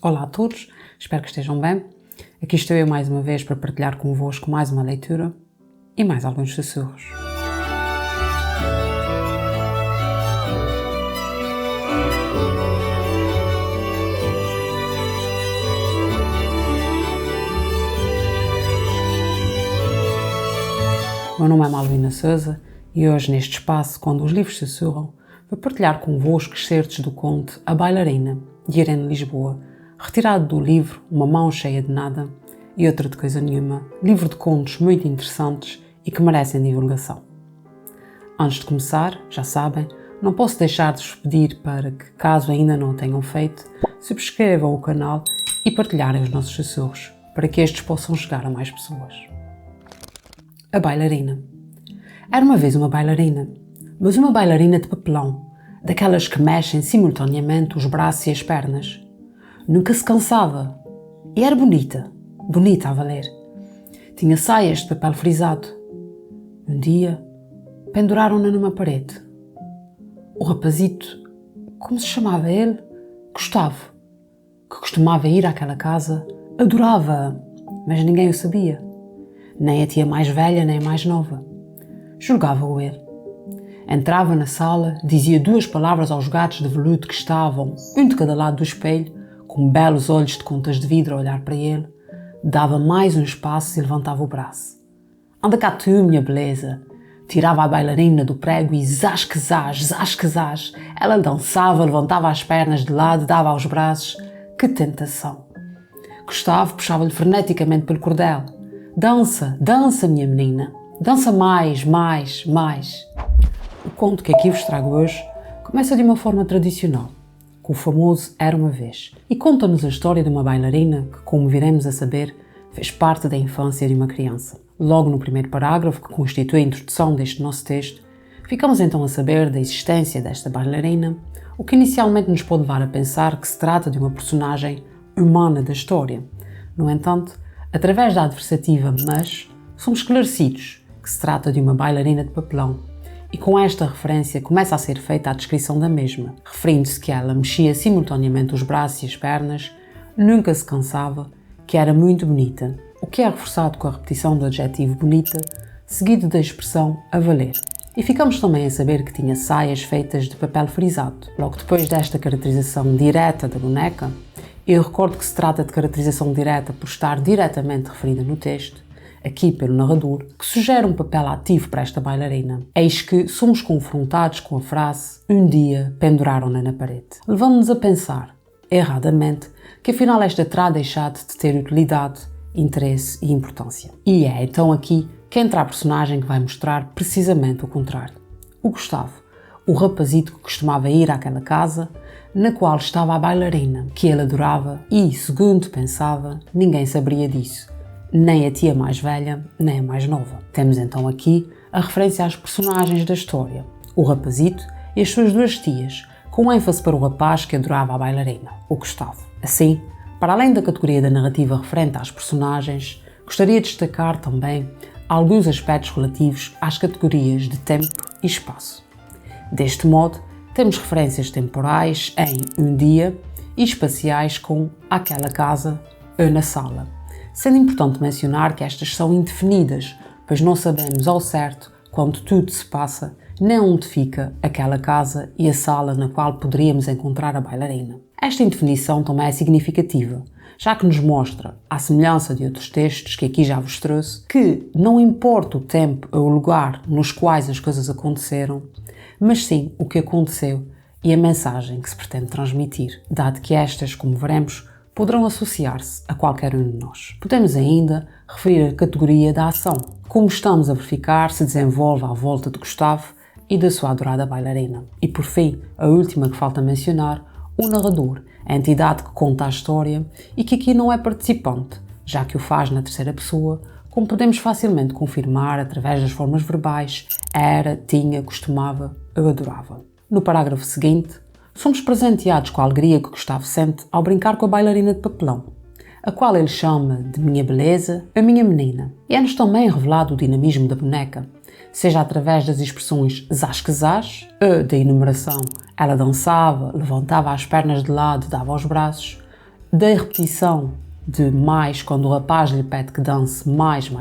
Olá a todos, espero que estejam bem. Aqui estou eu mais uma vez para partilhar convosco mais uma leitura e mais alguns sussurros. Meu nome é Malvina Sousa e hoje neste espaço, quando os livros sussurram, vou partilhar convosco excertos do conto A Bailarina, de Irene Lisboa, retirado do livro Uma Mão Cheia de Nada e Outra de Coisa Nenhuma, livro de contos muito interessantes e que merecem divulgação. Antes de começar, já sabem, não posso deixar de vos pedir para que, caso ainda não o tenham feito, subscrevam o canal e partilharem os nossos sussurros, para que estes possam chegar a mais pessoas. A Bailarina. Era uma vez uma bailarina, mas uma bailarina de papelão, daquelas que mexem simultaneamente os braços e as pernas. Nunca se cansava e era bonita a valer. Tinha saias de papel frisado. Um dia, penduraram-na numa parede. O rapazito, como se chamava ele, Gustavo, que costumava ir àquela casa, adorava-a, mas ninguém o sabia. Nem a tia mais velha, nem a mais nova. Julgava-o ele. Entrava na sala, dizia 2 palavras aos gatos de veludo que estavam, um de cada lado do espelho, com belos olhos de contas de vidro a olhar para ele, dava mais uns passos e levantava o braço. Anda cá tu, minha beleza! Tirava a bailarina do prego e zás que zás, ela dançava, levantava as pernas de lado, dava aos braços. Que tentação! Gustavo puxava-lhe freneticamente pelo cordel. Dança, dança, minha menina! Dança mais! O conto que aqui vos trago hoje começa de uma forma tradicional, com o famoso Era uma Vez, e conta-nos a história de uma bailarina que, como viremos a saber, fez parte da infância de uma criança. Logo no primeiro parágrafo, que constitui a introdução deste nosso texto, ficamos então a saber da existência desta bailarina, o que inicialmente nos pode levar a pensar que se trata de uma personagem humana da história. No entanto, através da adversativa mas, somos esclarecidos que se trata de uma bailarina de papelão, e com esta referência começa a ser feita a descrição da mesma, referindo-se que ela mexia simultaneamente os braços e as pernas, nunca se cansava, que era muito bonita, o que é reforçado com a repetição do adjetivo bonita, seguido da expressão a valer. E ficamos também a saber que tinha saias feitas de papel frisado. Logo depois desta caracterização direta da boneca, eu recordo que se trata de caracterização direta por estar diretamente referida no texto, aqui pelo narrador, que sugere um papel ativo para esta bailarina. Eis que somos confrontados com a frase "um dia penduraram-na na parede", levando-nos a pensar, erradamente, que afinal esta terá deixado de ter utilidade, interesse e importância. E é então aqui que entra a personagem que vai mostrar precisamente o contrário. O Gustavo, o rapazito que costumava ir àquela casa, na qual estava a bailarina, que ele adorava e, segundo pensava, ninguém saberia disso. Nem a tia mais velha, nem a mais nova. Temos então aqui a referência às personagens da história, o rapazito e as suas 2 tias, com ênfase para o rapaz que adorava a bailarina, o Gustavo. Assim, para além da categoria da narrativa referente às personagens, gostaria de destacar também alguns aspectos relativos às categorias de tempo e espaço. Deste modo, temos referências temporais em um dia e espaciais com aquela casa ou na sala. Sendo importante mencionar que estas são indefinidas, pois não sabemos ao certo quando tudo se passa, nem onde fica aquela casa e a sala na qual poderíamos encontrar a bailarina. Esta indefinição também é significativa, já que nos mostra, à semelhança de outros textos que aqui já vos trouxe, que não importa o tempo ou o lugar nos quais as coisas aconteceram, mas sim o que aconteceu e a mensagem que se pretende transmitir, dado que estas, como veremos, poderão associar-se a qualquer um de nós. Podemos ainda referir a categoria da ação, como estamos a verificar se desenvolve à volta de Gustavo e da sua adorada bailarina. E por fim, a última que falta mencionar, o narrador, a entidade que conta a história e que aqui não é participante, já que o faz na terceira pessoa, como podemos facilmente confirmar através das formas verbais era, tinha, costumava ou adorava. No parágrafo seguinte, somos presenteados com a alegria que Gustavo sente ao brincar com a bailarina de papelão, a qual ele chama de minha beleza, a minha menina. E é-nos também revelado o dinamismo da boneca, seja através das expressões zás que zás, da enumeração ela dançava, levantava as pernas de lado, dava os braços, da repetição de mais quando o rapaz lhe pede que dance mais,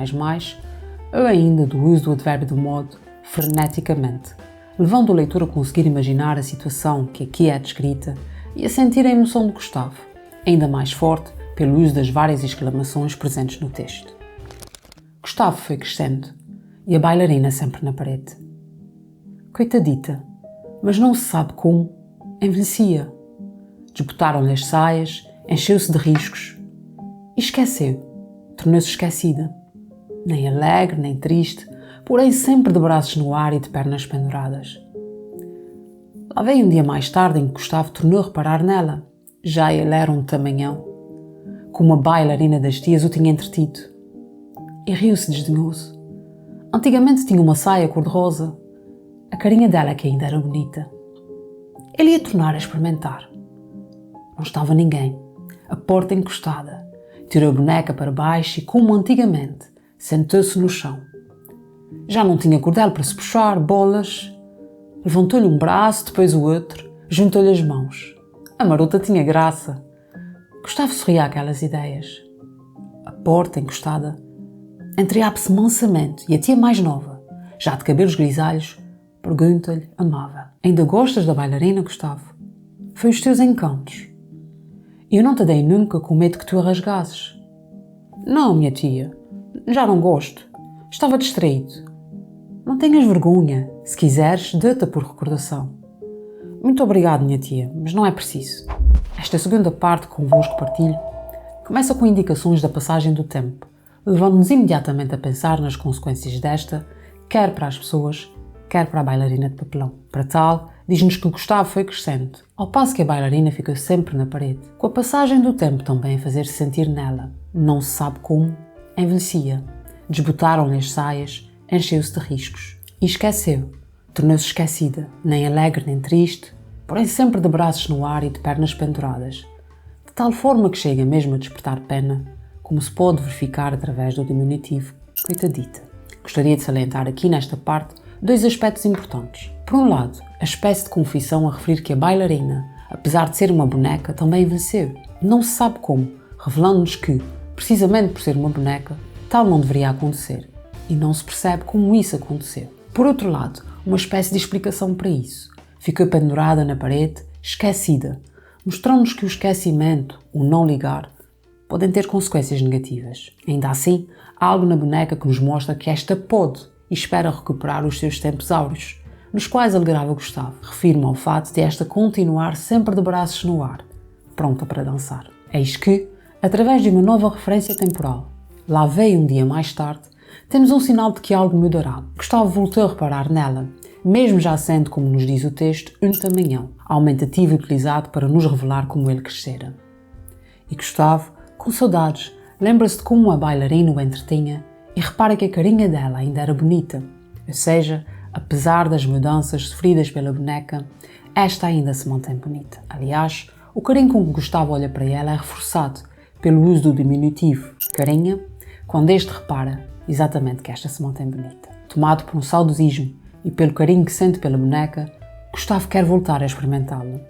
ou ainda do uso do advérbio do modo freneticamente, levando o leitor a conseguir imaginar a situação que aqui é descrita e a sentir a emoção de Gustavo, ainda mais forte pelo uso das várias exclamações presentes no texto. Gustavo foi crescendo e a bailarina sempre na parede. Coitadita, mas não se sabe como, envelhecia. Desbotaram-lhe as saias, encheu-se de riscos e esqueceu, tornou-se esquecida. Nem alegre, nem triste, porém sempre de braços no ar e de pernas penduradas. Lá veio um dia mais tarde em que Gustavo tornou a reparar nela. Já ele era um tamanhão, como a bailarina das tias o tinha entretido. E riu-se desdenhoso. Antigamente tinha uma saia cor-de-rosa. A carinha dela é que ainda era bonita. Ele ia tornar a experimentar. Não estava ninguém. A porta encostada. Tirou a boneca para baixo e, como antigamente, sentou-se no chão. Já não tinha cordel para se puxar, bolas. Levantou-lhe um braço, depois o outro, juntou-lhe as mãos. A marota tinha graça. Gustavo sorria àquelas ideias. A porta encostada entreabre-se mansamente e a tia mais nova, já de cabelos grisalhos, pergunta-lhe amável: ainda gostas da bailarina, Gustavo? Foi os teus encantos. Eu não te dei nunca com medo que tu a rasgasses. Não, minha tia, já não gosto. Estava distraído. Não tenhas vergonha. Se quiseres, dê-te por recordação. Muito obrigado, minha tia, mas não é preciso. Esta segunda parte que convosco partilho começa com indicações da passagem do tempo, levando-nos imediatamente a pensar nas consequências desta, quer para as pessoas, quer para a bailarina de papelão. Para tal, diz-nos que Gustavo foi crescendo, ao passo que a bailarina ficou sempre na parede, com a passagem do tempo também a fazer-se sentir nela. Não se sabe como, envelhecia. Desbotaram-lhe as saias, encheu-se de riscos. E esqueceu. Tornou-se esquecida, nem alegre nem triste, porém sempre de braços no ar e de pernas penduradas, de tal forma que chega mesmo a despertar pena, como se pode verificar através do diminutivo coitadita. Gostaria de salientar aqui nesta parte dois aspectos importantes. Por um lado, a espécie de confissão a referir que a bailarina, apesar de ser uma boneca, também envelheceu. Não se sabe como, revelando-nos que, precisamente por ser uma boneca, tal não deveria acontecer, e não se percebe como isso aconteceu. Por outro lado, uma espécie de explicação para isso. Ficou pendurada na parede, esquecida, mostrando-nos que o esquecimento, o não ligar, podem ter consequências negativas. Ainda assim, há algo na boneca que nos mostra que esta pode e espera recuperar os seus tempos áureos, nos quais alegrava Gustavo. Refiro-me ao fato de esta continuar sempre de braços no ar, pronta para dançar. Eis que, através de uma nova referência temporal, lá veio um dia mais tarde, temos um sinal de que algo mudará. Gustavo voltou a reparar nela, mesmo já sendo, como nos diz o texto, um tamanhão, aumentativo utilizado para nos revelar como ele crescera. E Gustavo, com saudades, lembra-se de como a bailarina o entretinha e repara que a carinha dela ainda era bonita, ou seja, apesar das mudanças sofridas pela boneca, esta ainda se mantém bonita. Aliás, o carinho com que Gustavo olha para ela é reforçado pelo uso do diminutivo carinha, quando este repara exatamente que esta se mantém bonita. Tomado por um saudosismo e pelo carinho que sente pela boneca, Gustavo quer voltar a experimentá-la.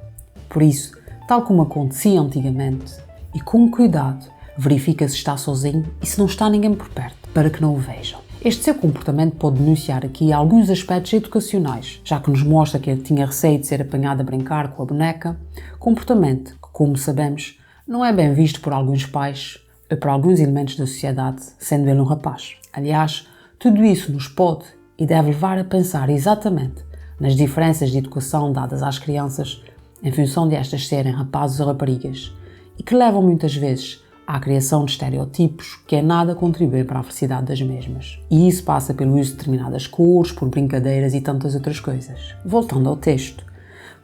Por isso, tal como acontecia antigamente, e com cuidado, verifica se está sozinho e se não está ninguém por perto, para que não o vejam. Este seu comportamento pode denunciar aqui alguns aspectos educacionais, já que nos mostra que ele tinha receio de ser apanhado a brincar com a boneca, comportamento que, como sabemos, não é bem visto por alguns pais ou por alguns elementos da sociedade, sendo ele um rapaz. Aliás, tudo isso nos pode e deve levar a pensar exatamente nas diferenças de educação dadas às crianças em função de estas serem rapazes ou raparigas, e que levam muitas vezes à criação de estereotipos que em nada contribuem para a felicidade das mesmas. E isso passa pelo uso de determinadas cores, por brincadeiras e tantas outras coisas. Voltando ao texto,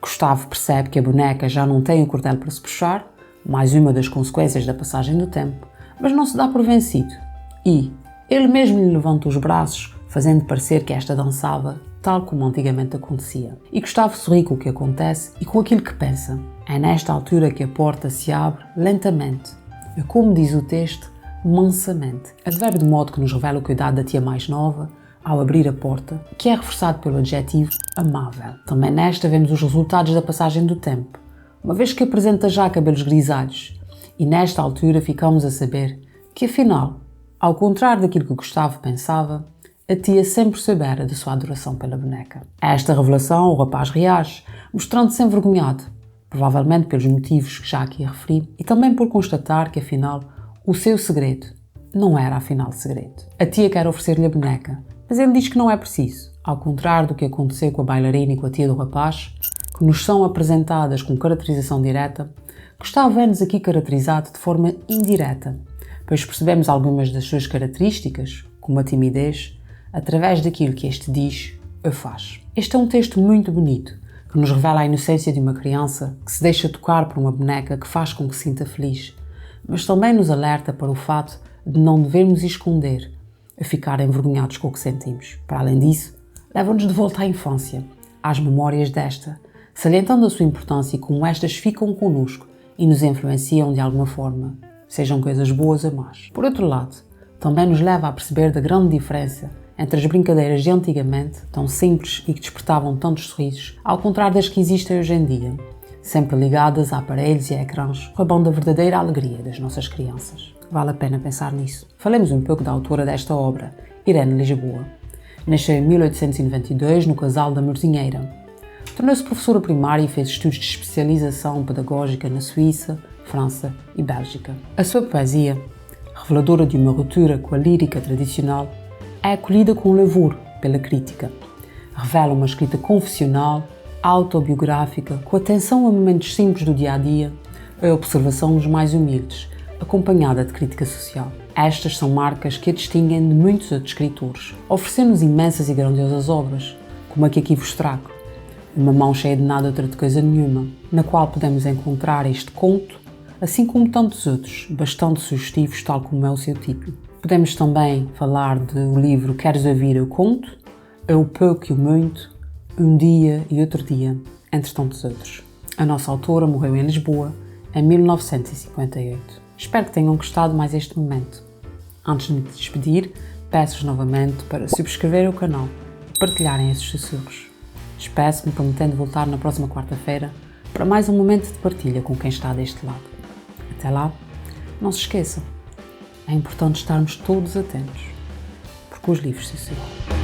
Gustavo percebe que a boneca já não tem o cordel para se puxar, mais uma das consequências da passagem do tempo, mas não se dá por vencido. E ele mesmo lhe levanta os braços, fazendo parecer que esta dançava, tal como antigamente acontecia. E Gustavo sorri com o que acontece e com aquilo que pensa. É nesta altura que a porta se abre lentamente, e como diz o texto, mansamente. Advérbio de modo que nos revela o cuidado da tia mais nova ao abrir a porta, que é reforçado pelo adjetivo amável. Também nesta vemos os resultados da passagem do tempo, uma vez que apresenta já cabelos grisalhos E nesta altura ficamos a saber que, afinal, ao contrário daquilo que Gustavo pensava, a tia sempre soubera da sua adoração pela boneca. A esta revelação, o rapaz reage, mostrando-se envergonhado, provavelmente pelos motivos que já aqui referi, e também por constatar que, afinal, o seu segredo não era, afinal, segredo. A tia quer oferecer-lhe a boneca, mas ele diz que não é preciso. Ao contrário do que aconteceu com a bailarina e com a tia do rapaz, que nos são apresentadas com caracterização direta, Gustavo é-nos aqui caracterizado de forma indireta, pois percebemos algumas das suas características, como a timidez, através daquilo que este diz ou faz. Este é um texto muito bonito, que nos revela a inocência de uma criança que se deixa tocar por uma boneca que faz com que se sinta feliz, mas também nos alerta para o fato de não devermos esconder, a ficar envergonhados com o que sentimos. Para além disso, leva-nos de volta à infância, às memórias desta, salientando a sua importância e como estas ficam connosco e nos influenciam de alguma forma, sejam coisas boas ou más. Por outro lado, também nos leva a perceber da grande diferença entre as brincadeiras de antigamente, tão simples e que despertavam tantos sorrisos, ao contrário das que existem hoje em dia, sempre ligadas a aparelhos e a ecrãs, roubando a verdadeira alegria das nossas crianças. Vale a pena pensar nisso. Falemos um pouco da autora desta obra, Irene Lisboa. Nasceu em 1892 no Casal da Morzinheira. Tornou-se professora primária e fez estudos de especialização pedagógica na Suíça, França e Bélgica. A sua poesia, reveladora de uma ruptura com a lírica tradicional, é acolhida com louvor pela crítica. Revela uma escrita confessional, autobiográfica, com atenção a momentos simples do dia-a-dia, a observação dos mais humildes, acompanhada de crítica social. Estas são marcas que a distinguem de muitos outros escritores, oferecendo-nos imensas e grandiosas obras, como a que aqui vos trago, Uma Mão Cheia de Nada Outra de Coisa Nenhuma, na qual podemos encontrar este conto, assim como tantos outros, bastante sugestivos, tal como é o seu título. Podemos também falar do livro Queres Ouvir Eu Conto, O Pouco e o Muito, Um Dia e Outro Dia, entre tantos outros. A nossa autora morreu em Lisboa em 1958. Espero que tenham gostado mais este momento. Antes de me despedir, peço-vos novamente para subscrever o canal e partilharem esses sussurros. Despeço-me prometendo voltar na próxima quarta-feira para mais um momento de partilha com quem está deste lado. Até lá, não se esqueçam, é importante estarmos todos atentos, porque os livros sussurram.